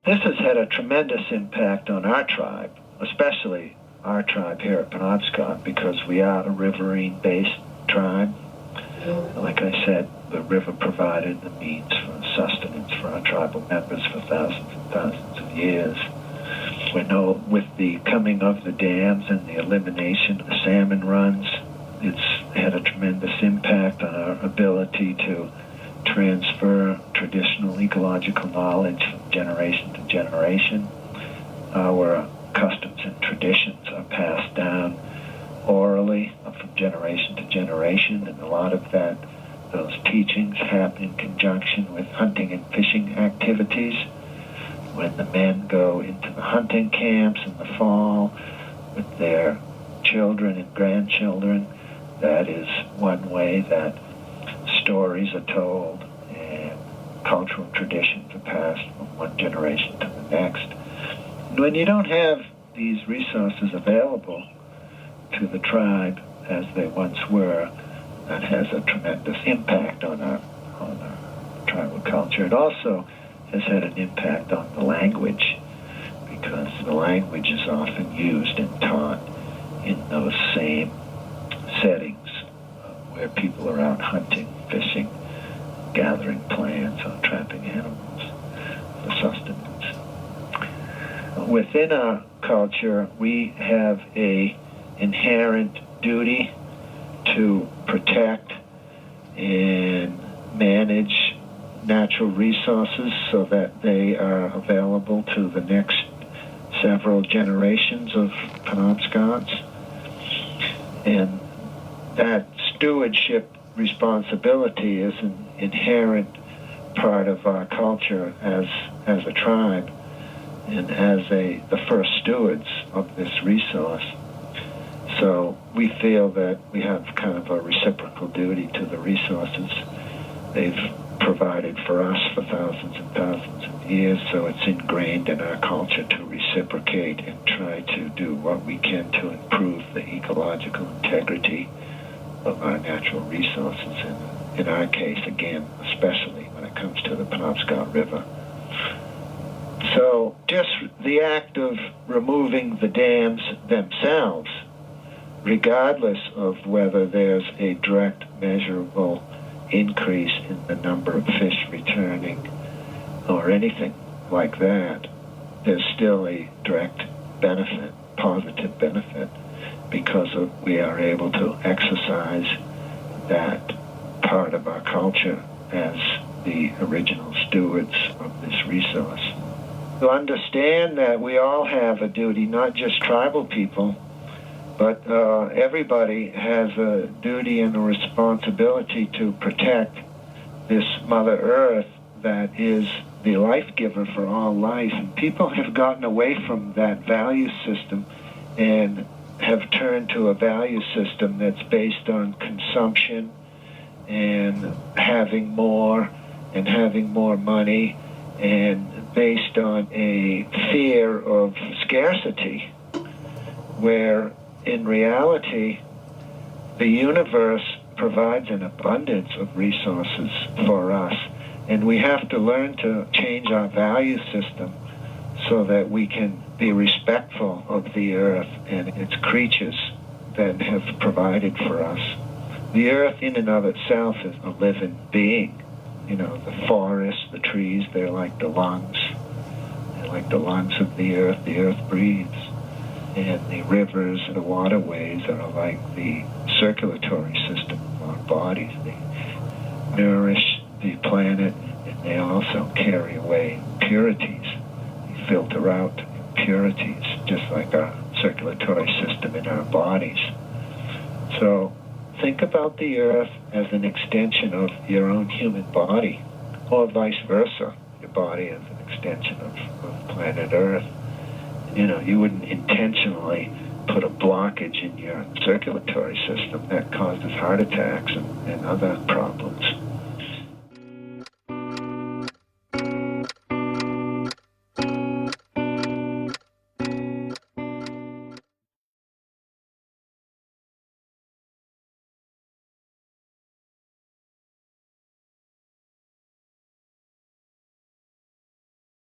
This has had a tremendous impact on our tribe, especially our tribe here at Penobscot, because we are a riverine-based tribe. Like I said, the river provided the means for sustenance for our tribal members for thousands and thousands of years. We know with the coming of the dams and the elimination of the salmon runs, it's had a tremendous impact on our ability to transfer traditional ecological knowledge from generation to generation. Our customs and traditions are passed down orally from generation to generation, and a lot of those teachings happen in conjunction with hunting and fishing activities. When the men go into the hunting camps in the fall with their children and grandchildren, that is one way that stories are told and cultural traditions are passed from one generation to the next. And when you don't have these resources available to the tribe as they once were, that has a tremendous impact on our tribal culture. It also has had an impact on the language, because the language is often used and taught in those same settings where people are out hunting, fishing, gathering plants, or trapping animals for sustenance. Within our culture, we have an inherent duty to protect and manage natural resources so that they are available to the next several generations of Penobscots. And that stewardship responsibility is an inherent part of our culture as a tribe and as the first stewards of this resource. So we feel that we have kind of a reciprocal duty to the resources they've provided for us for thousands and thousands of years, so it's ingrained in our culture to reciprocate and try to do what we can to improve the ecological integrity of our natural resources, and in our case, again, especially when it comes to the Penobscot River. So just the act of removing the dams themselves, regardless of whether there's a direct measurable increase in the number of fish returning or anything like that, there's still a direct benefit, positive benefit, because we are able to exercise that part of our culture as the original stewards of this resource. To understand that we all have a duty, not just tribal people, but everybody has a duty and a responsibility to protect this Mother Earth that is the life giver for all life. And people have gotten away from that value system and have turned to a value system that's based on consumption and having more money, and based on a fear of scarcity, where in reality, the universe provides an abundance of resources for us, and we have to learn to change our value system so that we can be respectful of the earth and its creatures that have provided for us. The earth in and of itself is a living being. You know, the forests, the trees, they're like the lungs. They're like the lungs of the earth breathes. And the rivers and the waterways are like the circulatory system of our bodies. They nourish the planet, and they also carry away impurities. They filter out impurities, just like our circulatory system in our bodies. So think about the earth as an extension of your own human body, or vice versa, your body as an extension of planet Earth. You know, you wouldn't intentionally put a blockage in your circulatory system that causes heart attacks and other problems.